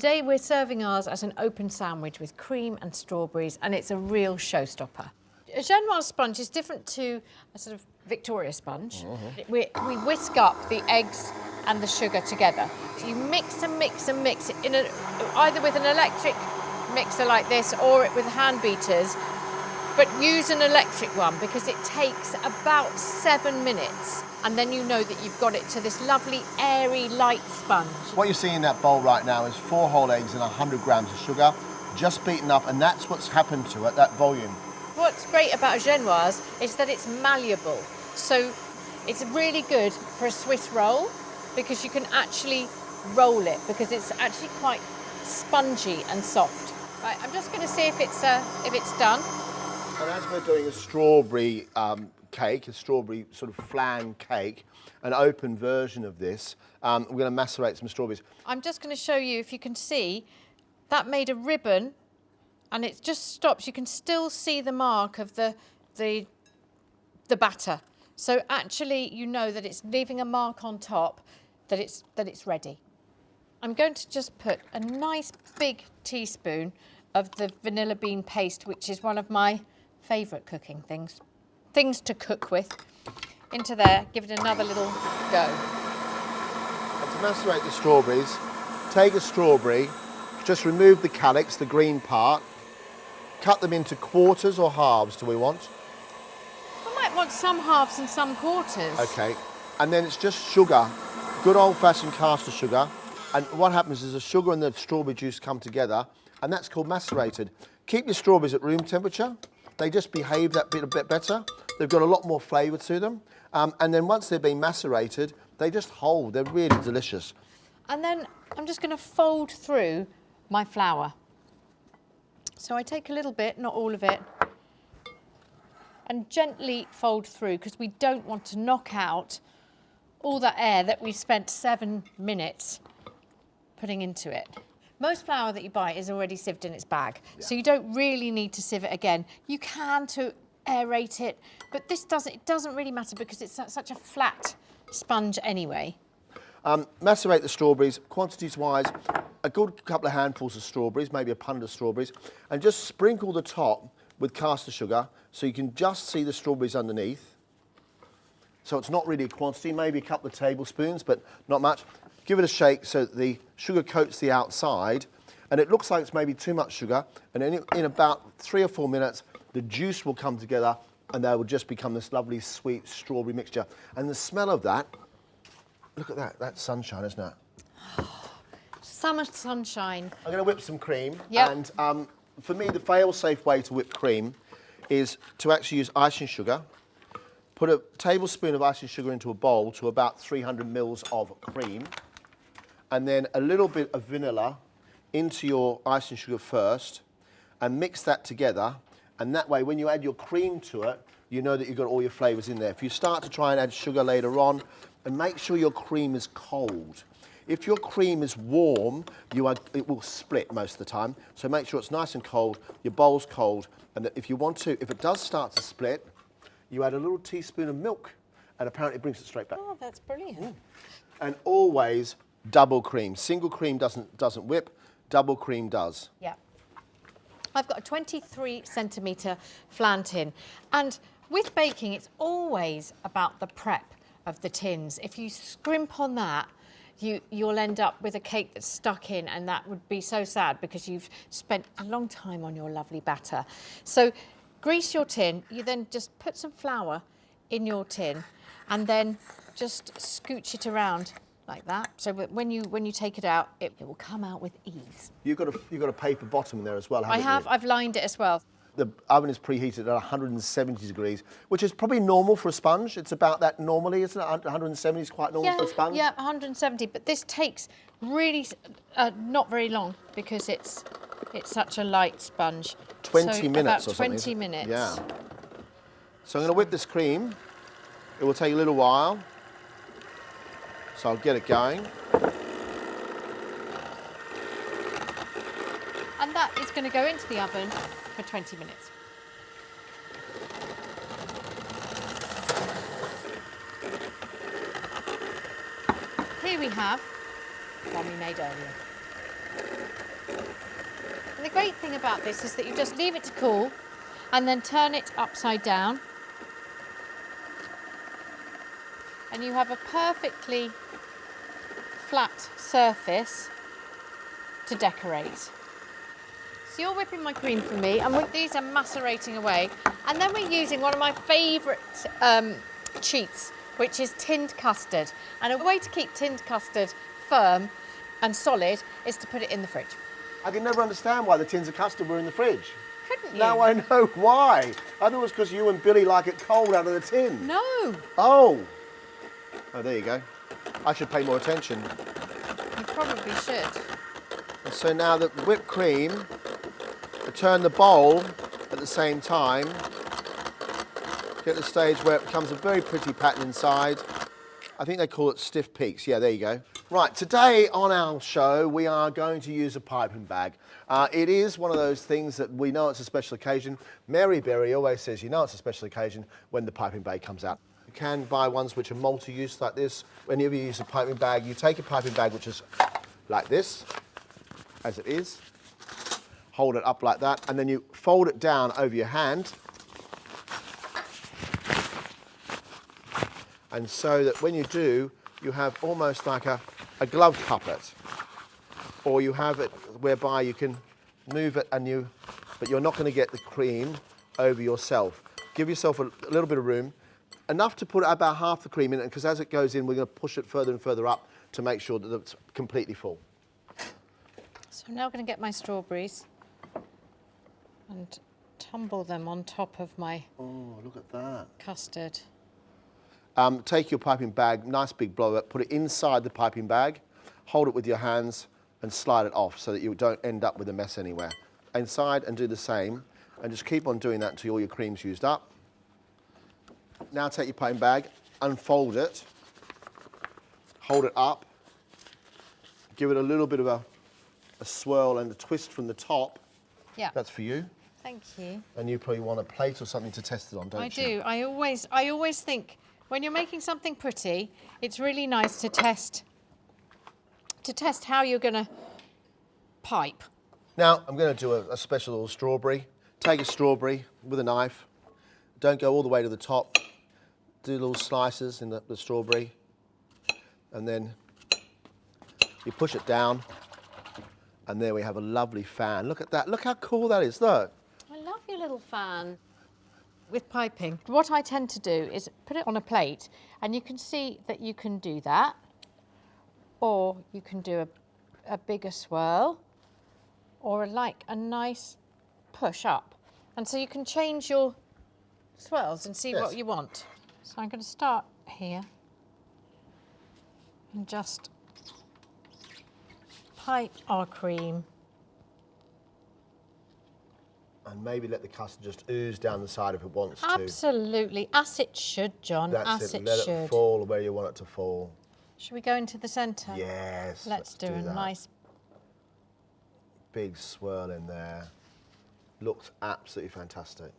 Today we're serving ours as an open sandwich with cream and strawberries, and it's a real showstopper. A Genoise sponge is different to a sort of Victoria sponge. We whisk up the eggs and the sugar together. So you mix and mix and mix it either with an electric mixer like this or with hand beaters, but use an electric one because it takes about 7 minutes, and then you know that you've got it to this lovely, airy, light sponge. What you see in that bowl right now is 4 whole eggs and 100 grams of sugar, just beaten up, and that's what's happened to it, that volume. What's great about a Genoise is that it's malleable. So it's really good for a Swiss roll because you can actually roll it because it's actually quite spongy and soft. Right, I'm just going to see if it's done. And as we're doing a strawberry cake, a strawberry sort of flan cake, an open version of this, we're going to macerate some strawberries. I'm just going to show you, if you can see, that made a ribbon and it just stops. You can still see the mark of the batter. So actually you know that it's leaving a mark on top, that it's ready. I'm going to just put a nice big teaspoon of the vanilla bean paste, which is one of my favourite cooking things to cook with, into there. Give it another little go. And to macerate the strawberries, take a strawberry, just remove the calyx, the green part, cut them into quarters or halves, do we want? I might want some halves and some quarters. Okay, and then it's just sugar, good old-fashioned caster sugar, and what happens is the sugar and the strawberry juice come together, and that's called macerated. Keep your strawberries at room temperature. They just behave that bit a bit better. They've got a lot more flavour to them. And then once they've been macerated, they just hold. They're really delicious. And then I'm just going to fold through my flour. So I take a little bit, not all of it, and gently fold through because we don't want to knock out all that air that we've spent 7 minutes putting into it. Most flour that you buy is already sieved in its bag, so you don't really need to sieve it again. You can to aerate it, but it doesn't really matter because it's such a flat sponge anyway. Macerate the strawberries, quantities-wise, a good couple of handfuls of strawberries, maybe a pund of strawberries, and just sprinkle the top with caster sugar so you can just see the strawberries underneath. So it's not really a quantity, maybe a couple of tablespoons, but not much. Give it a shake so that the sugar coats the outside, and it looks like it's maybe too much sugar, and then in about 3 or 4 minutes, the juice will come together, and there will just become this lovely sweet strawberry mixture. And the smell of that, look at that, that's sunshine, isn't it? Summer sunshine. I'm going to whip some cream, Yep. and for me, the fail-safe way to whip cream is to actually use icing sugar. Put a tablespoon of icing sugar into a bowl to about 300 mils of cream, and then a little bit of vanilla into your icing sugar first, and mix that together. And that way, when you add your cream to it, you know that you've got all your flavours in there. If you start to try and add sugar later on, and make sure your cream is cold. If your cream is warm, it will split most of the time. So make sure it's nice and cold, your bowl's cold, and that if it does start to split, you add a little teaspoon of milk, and apparently it brings it straight back. Oh, that's brilliant. And always double cream. Single cream doesn't whip, double cream does. Yeah. I've got a 23 centimetre flan tin, and with baking it's always about the prep of the tins. If you scrimp on that, you'll end up with a cake that's stuck in, and that would be so sad because you've spent a long time on your lovely batter. So grease your tin, you then just put some flour in your tin and then just scooch it around like that. So when you take it out, it will come out with ease. You've got a paper bottom in there as well, haven't you? I have, I've lined it as well. The oven is preheated at 170 degrees, which is probably normal for a sponge. It's about that normally, isn't it? 170 is quite normal for a sponge. Yeah, 170, but this takes really not very long because it's such a light sponge. 20 minutes about or something. 20 minutes. Yeah. So I'm going to whip this cream. It will take a little while. So I'll get it going. And that is going to go into the oven for 20 minutes. Here we have one we made earlier. great thing about this is that you just leave it to cool and then turn it upside down. And you have a perfectly flat surface to decorate. So you're whipping my cream for me, and these are macerating away. And then we're using one of my favourite cheats, which is tinned custard. And a way to keep tinned custard firm and solid is to put it in the fridge. I can never understand why the tins of custard were in the fridge. Couldn't you? Now I know why. I thought it was because you and Billy like it cold out of the tin. No. Oh. Oh, there you go. I should pay more attention. You probably should. And so now the whipped cream, I turn the bowl at the same time. Get the stage where it becomes a very pretty pattern inside. I think they call it stiff peaks. Yeah, there you go. Right, today on our show, we are going to use a piping bag. It is one of those things that we know it's a special occasion. Mary Berry always says, you know it's a special occasion when the piping bag comes out. You can buy ones which are multi-use like this. Whenever you use a piping bag, you take a piping bag which is like this, as it is, hold it up like that, and then you fold it down over your hand. And so that when you do, you have almost like a glove puppet. Or you have it whereby you can move it but you're not going to get the cream over yourself. Give yourself a little bit of room, enough to put about half the cream in it, because as it goes in, we're going to push it further and further up to make sure that it's completely full. So I'm now going to get my strawberries and tumble them on top of my look at that. custard. Take your piping bag, nice big blow, put it inside the piping bag, hold it with your hands and slide it off so that you don't end up with a mess anywhere. Inside, and do the same, and just keep on doing that until all your cream's used up. Now take your piping bag, unfold it, hold it up, give it a little bit of a swirl and a twist from the top. Yeah. That's for you. Thank you. And you probably want a plate or something to test it on, don't you? I do. I always think when you're making something pretty, it's really nice to test how you're going to pipe. Now I'm going to do a special little strawberry. Take a strawberry with a knife. Don't go all the way to the top. Do little slices in the strawberry. And then you push it down. And there we have a lovely fan. Look at that. Look how cool that is. Look. I love your little fan. With piping, what I tend to do is put it on a plate, and you can see that you can do that, or you can do a bigger swirl, or like a nice push up. And so you can change your swirls and see what you want. So I'm going to start here and just pipe our cream. And maybe let the custard just ooze down the side if it wants to. Absolutely, as it should, John. That's it. Let it fall where you want it to fall. Should we go into the centre? Yes. Let's do a nice big swirl in there. Looks absolutely fantastic.